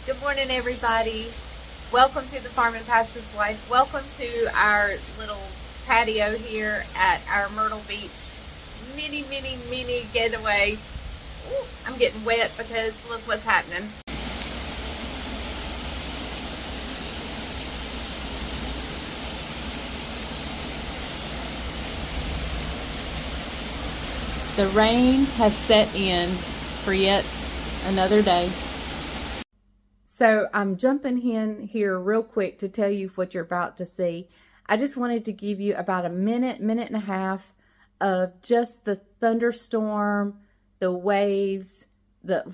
Good morning, everybody. Welcome to the Farm and Pastor's Wife. Welcome to our little patio here at our Myrtle Beach mini getaway. Ooh, I'm getting wet because look what's happening. The rain has set in for yet another day. So I'm jumping in here real quick to tell you what you're about to see. I just wanted to give you about a minute and a half of just the thunderstorm, the waves,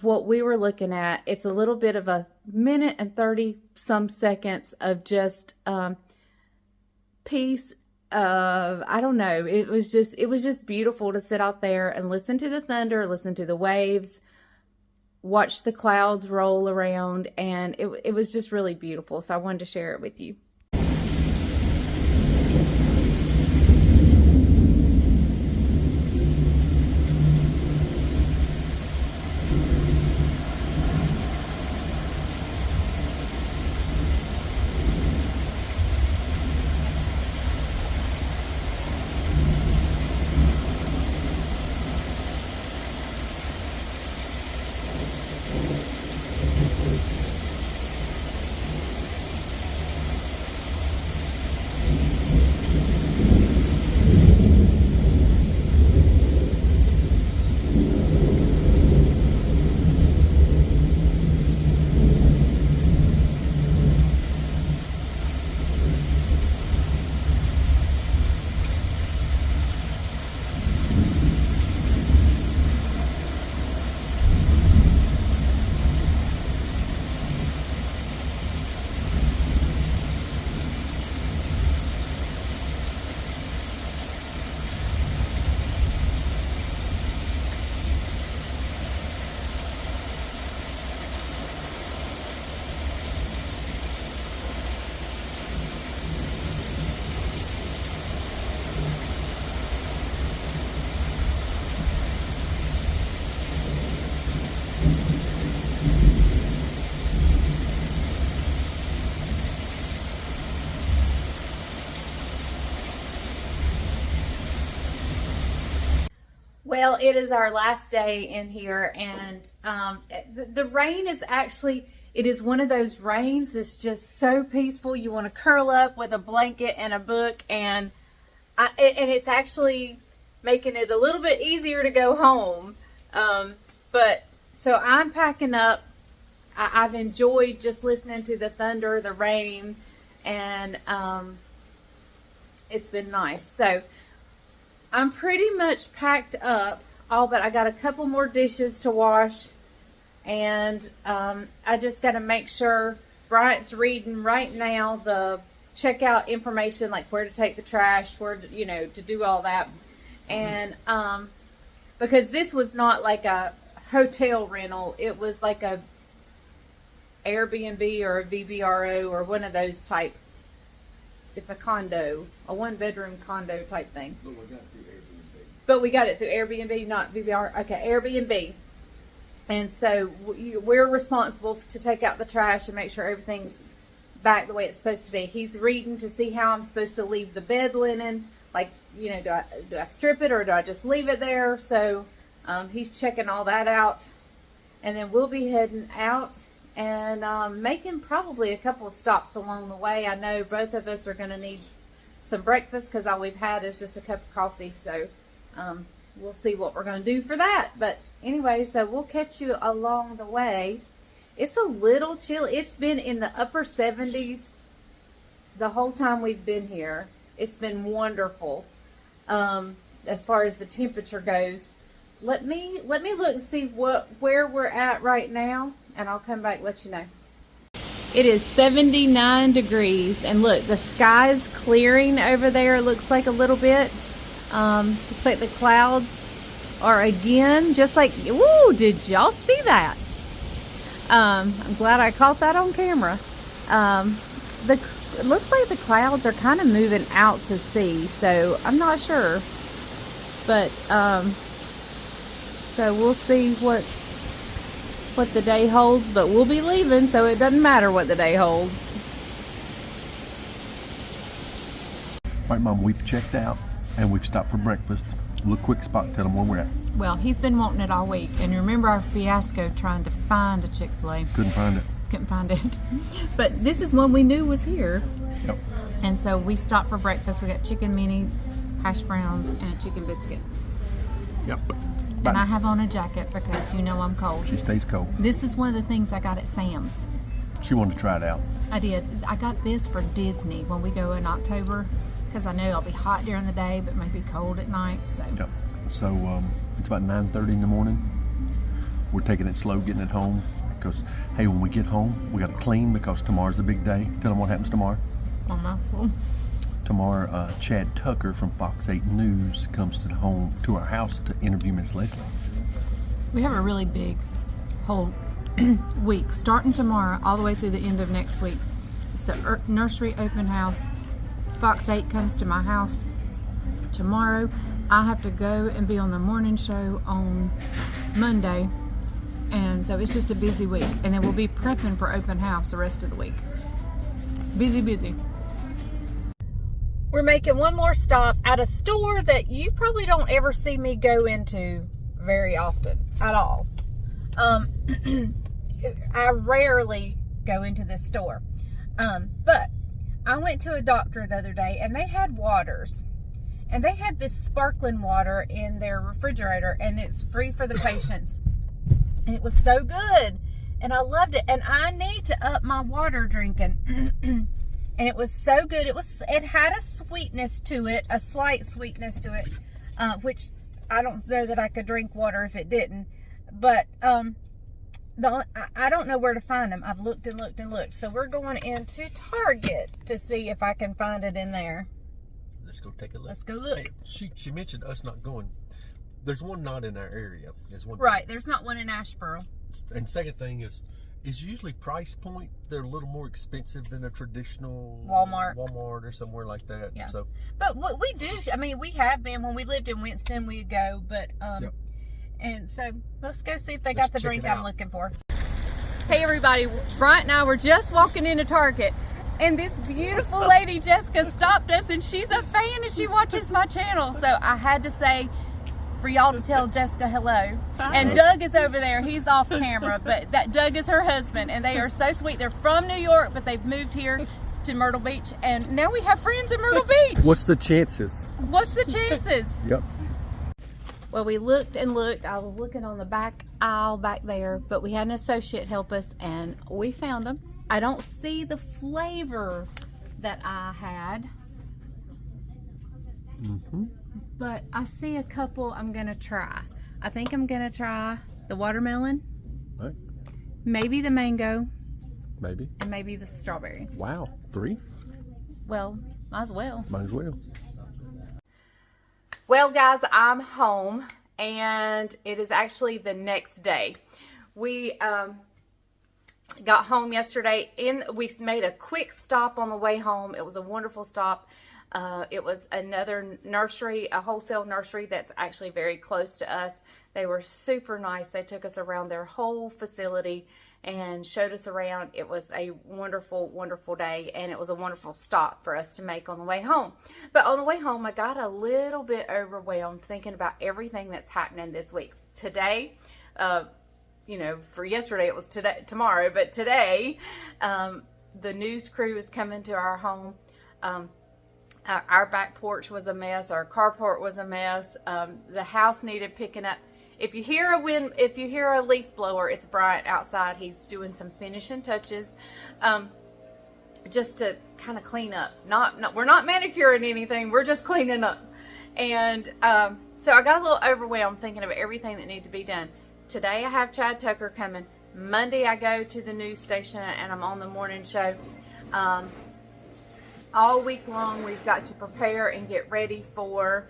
what we were looking at. It's a little bit of a minute and 30 some seconds of just peace of, I don't know, it was just beautiful to sit out there and listen to the thunder, listen to the waves, watch the clouds roll around, and it was just really beautiful. So I wanted to share it with you. Well, it is our last day in here, and the rain is actually, it is one of those rains that's just so peaceful. You want to curl up with a blanket and a book, and it's actually making it a little bit easier to go home. But so I'm packing up. I've enjoyed just listening to the thunder, the rain, and it's been nice. So I'm pretty much packed up, but I got a couple more dishes to wash, and I just got to make sure Bryant's reading right now the checkout information, like where to take the trash, where to, to do all that, and because this was not like a hotel rental, it was like a Airbnb or a VBRO or one of those type. It's a condo, a one-bedroom condo type thing. But we got it through Airbnb, not VBR. Okay, Airbnb. And so we're responsible to take out the trash and make sure everything's back the way it's supposed to be. He's reading to see how I'm supposed to leave the bed linen. Like, do I strip it or do I just leave it there? So he's checking all that out. And then we'll be heading out and making probably a couple of stops along the way. I know both of us are going to need some breakfast because all we've had is just a cup of coffee. So we'll see what we're going to do for that. But anyway, so we'll catch you along the way. It's a little chilly. It's been in the upper 70s the whole time we've been here. It's been wonderful as far as the temperature goes. Let me look and see where we're at right now, and I'll come back and let you know. It is 79 degrees, and look, the sky is clearing over there. It looks like a little bit. Looks like the clouds are again, just like, ooh, did y'all see that? I'm glad I caught that on camera. It looks like the clouds are kind of moving out to sea, so I'm not sure. But, so we'll see what's what the day holds, but we'll be leaving, so it doesn't matter what the day holds. All right, Mom, we've checked out and we've stopped for breakfast. A little quick spot, tell them where we're at. Well, he's been wanting it all week, and remember our fiasco trying to find a Chick-fil-A. Couldn't find it. Couldn't find it. But this is one we knew was here. Yep. And so we stopped for breakfast. We got chicken minis, hash browns, and a chicken biscuit. Yep. And I have on a jacket because you know I'm cold. She stays cold. This is one of the things I got at Sam's. She wanted to try it out. I did. I got this for Disney when we go in October, because I know I'll be hot during the day, but maybe cold at night. So. Yep. So it's about 9:30 in the morning. We're taking it slow, getting it home. Because, hey, when we get home, we got to clean because tomorrow's a big day. Tell them what happens tomorrow. Tomorrow, Chad Tucker from Fox 8 News comes to our house to interview Miss Leslie. We have a really big whole week, starting tomorrow all the way through the end of next week. It's the nursery open house. Fox 8 comes to my house tomorrow. I have to go and be on the morning show on Monday. And so it's just a busy week. And then we'll be prepping for open house the rest of the week. Busy, busy. We're making one more stop at a store that you probably don't ever see me go into very often at all. I rarely go into this store. But I went to a doctor the other day and they had waters. And they had this sparkling water in their refrigerator, and it's free for the patients. And it was so good. And I loved it. And I need to up my water drinking. And it was so good. It had a sweetness to it, a slight sweetness to it, which I don't know that I could drink water if it didn't. But I don't know where to find them. I've looked and looked and looked. So we're going into Target to see if I can find it in there. Let's go take a look. Let's go look. Hey, she mentioned us not going. There's one not in our area. There's one. Right. There's not one in Asheboro. And second thing is usually price point. They're a little more expensive than a traditional Walmart or somewhere like that. Yeah. So, but what we do, I mean, we have been when we lived in Winston, we'd go. But yep. And so let's go see if they got the drink I'm looking for. Hey everybody, Bryant and I were just walking into Target. And this beautiful lady, Jessica, stopped us, and she's a fan and she watches my channel. So I had to say for y'all to tell Jessica hello. And Doug is over there. He's off camera, but that Doug is her husband, and they are so sweet. They're from New York, but they've moved here to Myrtle Beach, and now we have friends in Myrtle Beach. What's the chances? What's the chances? Yep. Well, we looked and looked. I was looking on the back aisle back there, but we had an associate help us, and we found them. I don't see the flavor that I had, but I see a couple I'm gonna try. I think I'm gonna try the watermelon, Right. maybe the mango, Maybe. and maybe the strawberry. Wow. 3? Well, might as well. Might as well. Well, guys, I'm home, and it is actually the next day. We got home yesterday. We made a quick stop on the way home. It was a wonderful stop. It was another nursery, a wholesale nursery that's actually very close to us. They were super nice. They took us around their whole facility and showed us around. It was a wonderful, wonderful day, and it was a wonderful stop for us to make on the way home. But on the way home, I got a little bit overwhelmed thinking about everything that's happening this week. Today, you know, for yesterday it was tomorrow, but today the news crew is coming to our home. Our back porch was a mess. Our carport was a mess. The house needed picking up. If you hear a leaf blower, it's Bryant outside. He's doing some finishing touches, just to kind of clean up. We're not manicuring anything. We're just cleaning up. And so I got a little overwhelmed thinking of everything that needed to be done. Today I have Chad Tucker coming. Monday I go to the news station and I'm on the morning show. All week long we've got to prepare and get ready for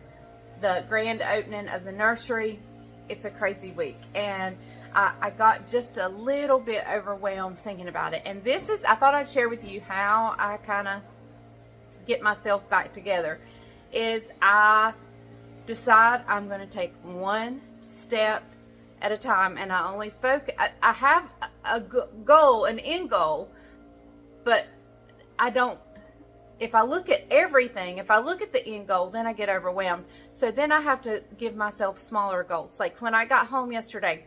the grand opening of the nursery. It's a crazy week, and I got just a little bit overwhelmed thinking about it. And I thought I'd share with you how I kind of get myself back together. Is I decide I'm going to take one step at a time, and I only focus. I have a goal, an end goal, but I don't. If I look at everything, if I look at the end goal, then I get overwhelmed. So then I have to give myself smaller goals. Like when I got home yesterday,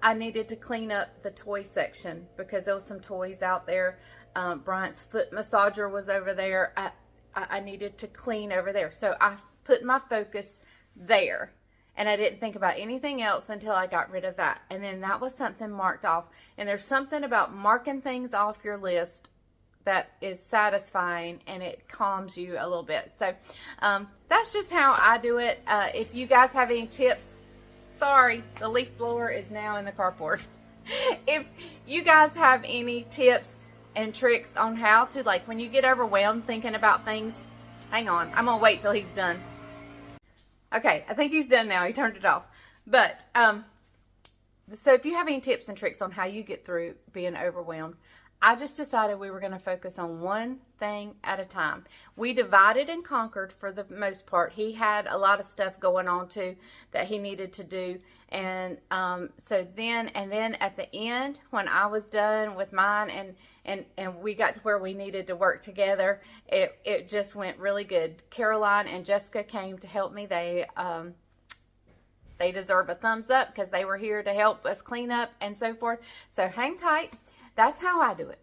I needed to clean up the toy section because there was some toys out there. Bryant's foot massager was over there. I needed to clean over there. So I put my focus there. And I didn't think about anything else until I got rid of that. And then that was something marked off. And there's something about marking things off your list that is satisfying, and it calms you a little bit. So that's just how I do it. If you guys have any tips, sorry, the leaf blower is now in the carport. If you guys have any tips and tricks on how to, like when you get overwhelmed thinking about things, hang on, I'm gonna wait till he's done. Okay, I think he's done now. He turned it off. But so if you have any tips and tricks on how you get through being overwhelmed, I just decided we were going to focus on one thing at a time. We divided and conquered for the most part. He had a lot of stuff going on too that he needed to do. And so then at the end, when I was done with mine and we got to where we needed to work together, it just went really good. Caroline and Jessica came to help me. They deserve a thumbs up because they were here to help us clean up and so forth. So hang tight. That's how I do it.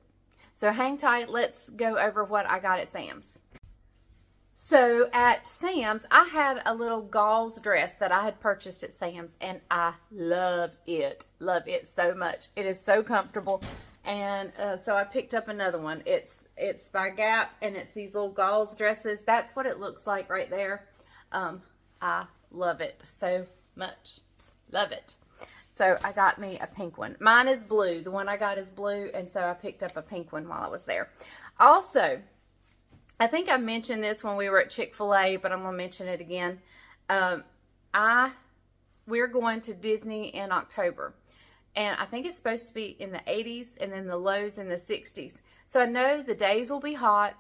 So hang tight. Let's go over what I got at Sam's. So at Sam's, I had a little gauze dress that I had purchased at Sam's, and I love it. Love it so much. It is so comfortable. And so I picked up another one. It's by Gap, and it's these little gauze dresses. That's what it looks like right there. I love it so much. Love it. So I got me a pink one. Mine is blue. The one I got is blue, and so I picked up a pink one while I was there. Also, I think I mentioned this when we were at Chick-fil-A, but I'm going to mention it again. We're going to Disney in October, and I think it's supposed to be in the 80s and then the lows in the 60s. So I know the days will be hot,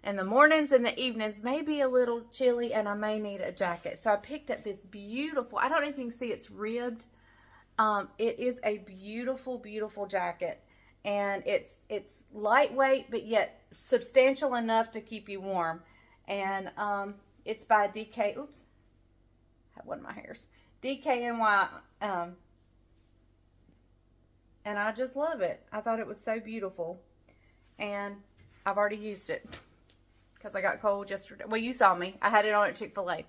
and the mornings and the evenings may be a little chilly, and I may need a jacket. So I picked up this beautiful, I don't know if you can see it's ribbed. It is a beautiful, beautiful jacket, and it's lightweight, but yet substantial enough to keep you warm. And it's by DK. Oops, I had one of my hairs. DKNY. And I just love it. I thought it was so beautiful, and I've already used it because I got cold yesterday. Well, you saw me. I had it on at Chick-fil-A.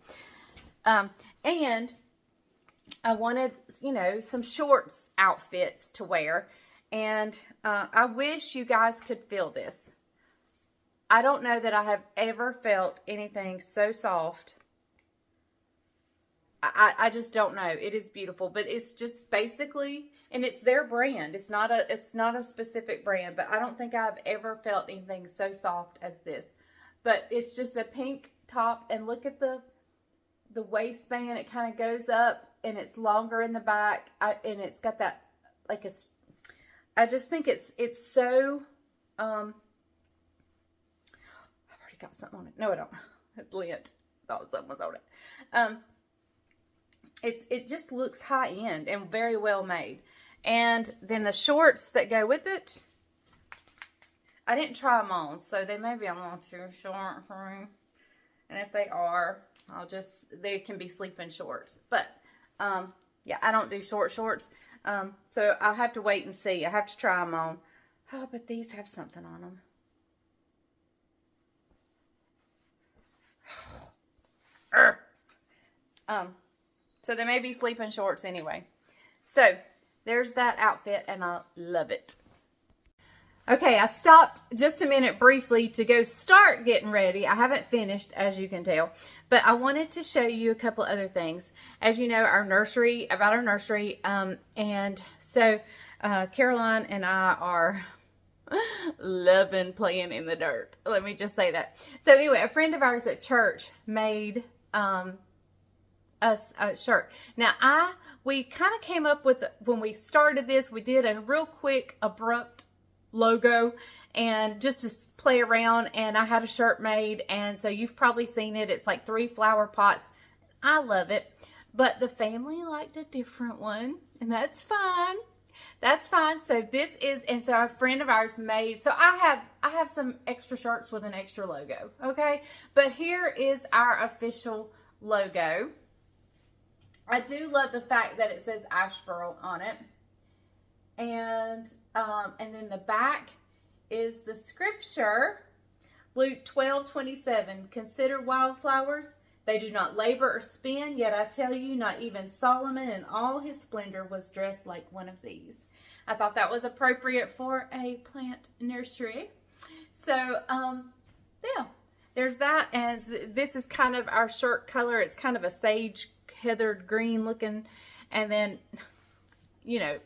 And I wanted, you know, some shorts outfits to wear. And I wish you guys could feel this. I don't know that I have ever felt anything so soft. I just don't know. It is beautiful, but it's just basically, and it's their brand. It's not a specific brand, but I don't think I've ever felt anything so soft as this. But it's just a pink top, and look at the waistband. It kind of goes up, and it's longer in the back, and it's got that like a. I just think it's so. I've already got something on it. No, I don't. It's lint. Thought something was on it. It just looks high end and very well made. And then the shorts that go with it, I didn't try them on, so they may be a little too short for me. And if they are, they can be sleeping shorts. But yeah, I don't do shorts. So I'll have to wait and see. I have to try them on. Oh, but these have something on them. So they may be sleeping shorts anyway. So there's that outfit, and I love it. Okay, I stopped just a minute briefly to go start getting ready. I haven't finished, as you can tell, but I wanted to show you a couple other things. As you know, our nursery, and so Caroline and I are loving playing in the dirt. Let me just say that. So anyway, a friend of ours at church made us a shirt. Now we kind of came up with, when we started this, we did a real quick abrupt logo and just to play around, and I had a shirt made, and so you've probably seen it. It's like 3 flower pots. I love it, but the family liked a different one, and that's fine. That's fine. So this is, and so a friend of ours made, so I have some extra shirts with an extra logo, okay? But here is our official logo. I do love the fact that it says Asheboro on it. And then the back is the scripture, Luke 12:27. Consider wildflowers. They do not labor or spin, yet I tell you, not even Solomon in all his splendor was dressed like one of these. I thought that was appropriate for a plant nursery. So, yeah, there's that. And this is kind of our shirt color. It's kind of a sage heathered green looking. And then, you know,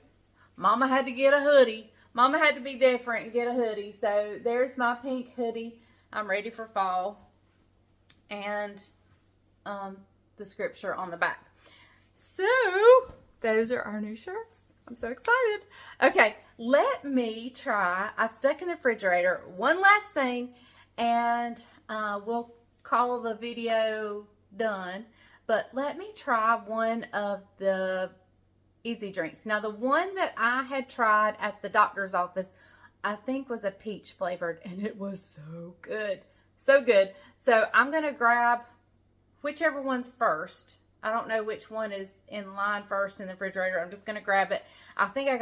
Mama had to get a hoodie. Mama had to be different and get a hoodie. So there's my pink hoodie. I'm ready for fall. And the scripture on the back. So those are our new shirts. I'm so excited. Okay, let me try. I stuck in the refrigerator. One last thing, and we'll call the video done. But let me try one of the easy drinks. Now, the one that I had tried at the doctor's office, I think was a peach flavored, and it was so good. So good. So I'm going to grab whichever one's first. I don't know which one is in line first in the refrigerator. I'm just going to grab it. I think I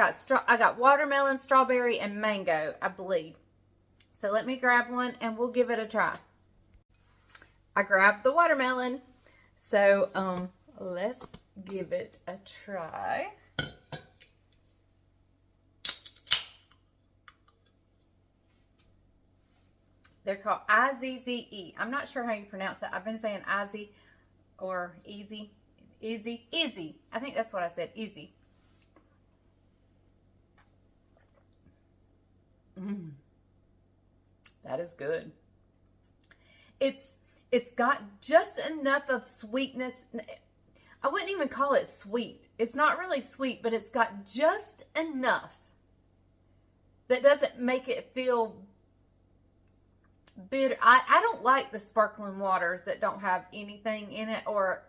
got watermelon, strawberry, and mango, I believe. So let me grab one and we'll give it a try. I grabbed the watermelon. So let's give it a try. They're called IZZE. I'm not sure how you pronounce that. I've been saying Izzy or Easy. Izzy. I think that's what I said. Easy. That is good. It's got just enough of sweetness. I wouldn't even call it sweet. It's not really sweet, but it's got just enough that doesn't make it feel bitter. I don't like the sparkling waters that don't have anything in it, or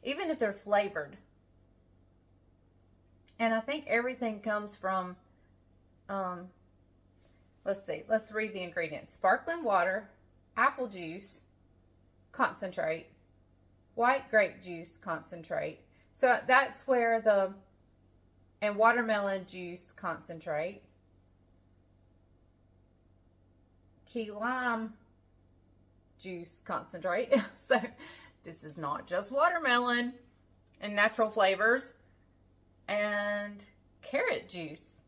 even if they're flavored. And I think everything comes from, let's see, let's read the ingredients. Sparkling water, apple juice, concentrate, white grape juice concentrate. So that's where and watermelon juice concentrate, key lime juice concentrate. So this is not just watermelon and natural flavors, and carrot juice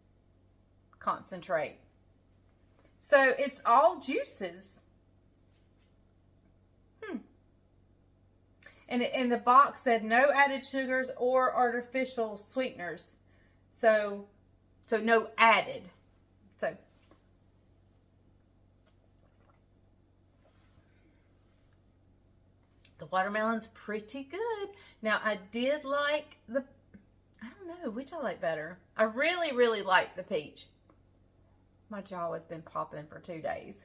concentrate. So it's all juices. And in the box said no added sugars or artificial sweeteners. So no added. So the watermelon's pretty good. Now I did like I don't know which I like better. I really, really like the peach. My jaw has been popping for 2 days.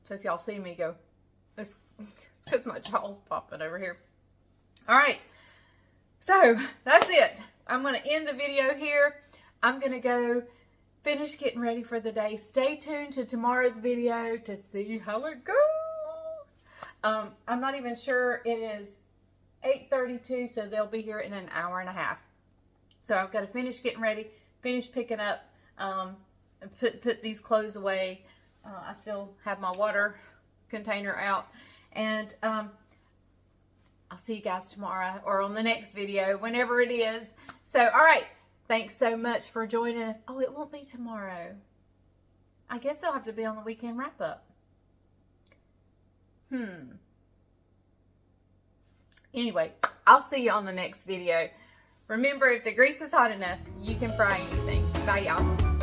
So if y'all see me go, it's because my jaw's popping over here. All right, so that's it. I'm going to end the video here. I'm going to go finish getting ready for the day. Stay tuned to tomorrow's video to see how it goes. I'm not even sure. It is 8:32, so they'll be here in an hour and a half. So I've got to finish getting ready, finish picking up, and put these clothes away. I still have my water container out, and I'll see you guys tomorrow or on the next video, whenever it is. So, all right. Thanks so much for joining us. Oh, it won't be tomorrow. I guess I'll have to be on the weekend wrap up. Anyway, I'll see you on the next video. Remember, if the grease is hot enough, you can fry anything. Bye, y'all.